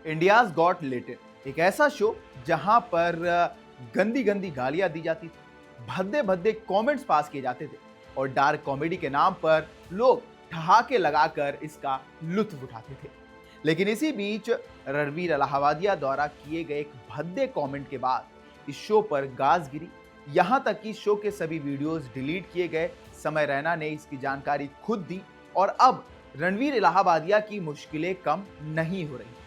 India's got लेटेड एक ऐसा show जहां पर गंदी गंदी गालियां दी जाती थी, भद्दे भद्दे कमेंट्स पास किए जाते थे और डार्क कॉमेडी के नाम पर लोग ठहाके लगाकर इसका लुत्फ उठाते थे। लेकिन इसी बीच रणवीर अलाहाबादिया द्वारा किए गए एक भद्दे कमेंट के बाद इस शो पर गाज गिरी। यहां तक कि शो के सभी वीडियोस डिलीट किए गए। समय रैना ने इसकी जानकारी खुद दी और अब रणवीर इलाहाबादिया की मुश्किलें कम नहीं हो रही।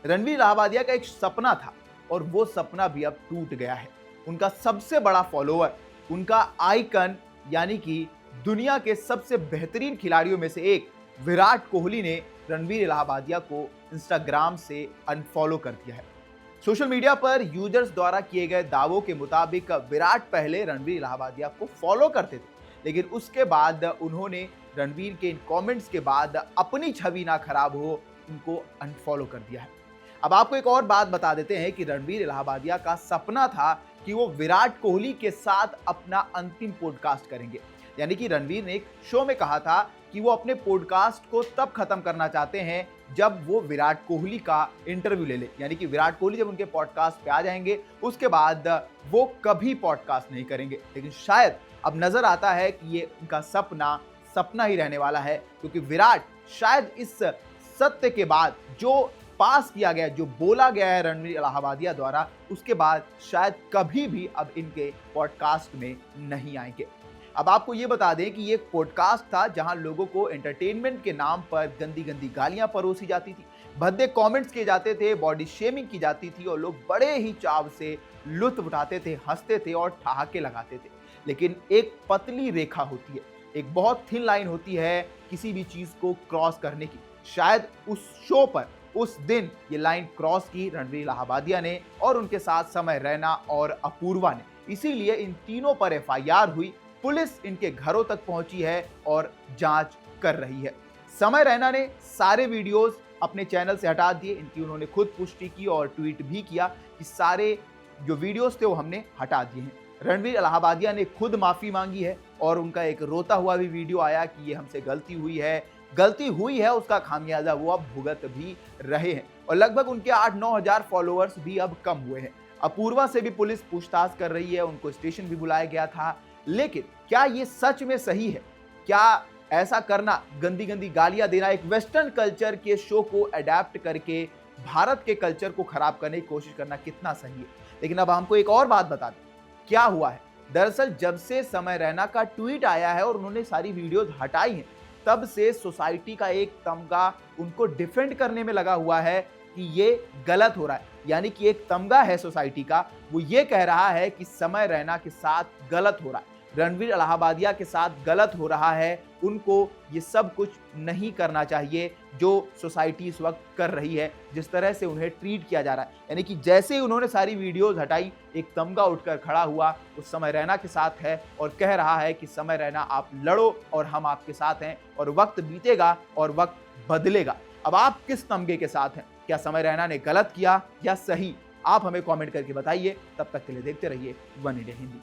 रणवीर इलाहाबादिया का एक सपना था और वो सपना भी अब टूट गया है। उनका सबसे बड़ा फॉलोअर, उनका आइकन यानी कि दुनिया के सबसे बेहतरीन खिलाड़ियों में से एक विराट कोहली ने रणवीर इलाहाबादिया को इंस्टाग्राम से अनफॉलो कर दिया है। सोशल मीडिया पर यूजर्स द्वारा किए गए दावों के मुताबिक विराट पहले रणवीर इलाहाबादिया को फॉलो करते थे, लेकिन उसके बाद उन्होंने रणवीर के इन कमेंट्स के बाद अपनी छवि ना खराब हो उनको अनफॉलो कर दिया है। अब आपको एक और बात बता देते हैं कि रणवीर इलाहाबादिया का सपना था कि वो विराट कोहली के साथ अपना अंतिम पॉडकास्ट करेंगे। यानी कि रणवीर ने एक शो में कहा था कि वो अपने पॉडकास्ट को तब खत्म करना चाहते हैं जब वो विराट कोहली का इंटरव्यू ले ले। यानी कि विराट कोहली जब उनके पॉडकास्ट पे आ जाएंगे उसके बाद वो कभी पॉडकास्ट नहीं करेंगे। लेकिन शायद अब नजर आता है कि ये उनका सपना ही रहने वाला है, क्योंकि विराट शायद इस सत्य के बाद जो पास किया गया, जो बोला गया है रणवीर इलाहाबादिया द्वारा, उसके बाद शायद कभी भी अब इनके पॉडकास्ट में नहीं आएंगे। अब आपको ये बता दें कि ये एक पॉडकास्ट था जहां लोगों को एंटरटेनमेंट के नाम पर गंदी गंदी गालियां परोसी जाती थी, भद्दे कमेंट्स किए जाते थे, बॉडी शेमिंग की जाती थी और लोग बड़े ही चाव से लुत्फ उठाते थे, हंसते थे और ठहाके लगाते थे। लेकिन एक पतली रेखा होती है, एक बहुत थिन लाइन होती है किसी भी चीज को क्रॉस करने की। शायद उस शो पर उस दिन ये लाइन क्रॉस की रणवीर इलाहाबादिया ने और उनके साथ समय रैना और अपूर्वा ने। इसीलिए इन तीनों पर एफआईआर हुई, पुलिस इनके घरों तक पहुंची है और जांच कर रही है। समय रैना ने सारे वीडियोस अपने चैनल से हटा दिए। इनकी उन्होंने खुद पुष्टि की और ट्वीट भी किया कि सारे जो वीडियोस थे वो हमने हटा दिए हैं। रणवीर इलाहाबादिया ने खुद माफी मांगी है और उनका एक रोता हुआ भी वीडियो आया कि ये हमसे गलती हुई है, उसका खामियाजा वो अब भुगत भी रहे हैं। और लगभग उनके 8-9 हजार फॉलोअर्स भी अब कम हुए हैं। अपूर्वा से भी पुलिस पूछताछ कर रही है, उनको स्टेशन भी बुलाया गया था। लेकिन क्या ये सच में सही है? क्या ऐसा करना, गंदी गंदी गालियां देना, एक वेस्टर्न कल्चर के शो को अडेप्ट करके भारत के कल्चर को खराब करने की कोशिश करना कितना सही है? लेकिन अब हमको एक और बात बता दें, क्या हुआ है। दरअसल जब से समय रैना का ट्वीट आया है और उन्होंने सारी वीडियोस हटाई हैं, तब से सोसाइटी का एक तमगा उनको डिफेंड करने में लगा हुआ है कि ये गलत हो रहा है। यानी कि एक तमगा है सोसाइटी का, वो ये कह रहा है कि समय रैना के साथ गलत हो रहा है, रणवीर इलाहाबादिया के साथ गलत हो रहा है, उनको ये सब कुछ नहीं करना चाहिए जो सोसाइटी इस वक्त कर रही है, जिस तरह से उन्हें ट्रीट किया जा रहा है। यानी कि जैसे ही उन्होंने सारी वीडियोस हटाई, एक तमगा उठकर खड़ा हुआ, उस समय रैना के साथ है और कह रहा है कि समय रैना आप लड़ो और हम आपके साथ हैं और वक्त बीतेगा और वक्त बदलेगा। अब आप किस तमगे के साथ हैं? क्या समय रैना ने गलत किया या सही? आप हमें कमेंट करके बताइए। तब तक के लिए देखते रहिए वन इंडिया हिंदी।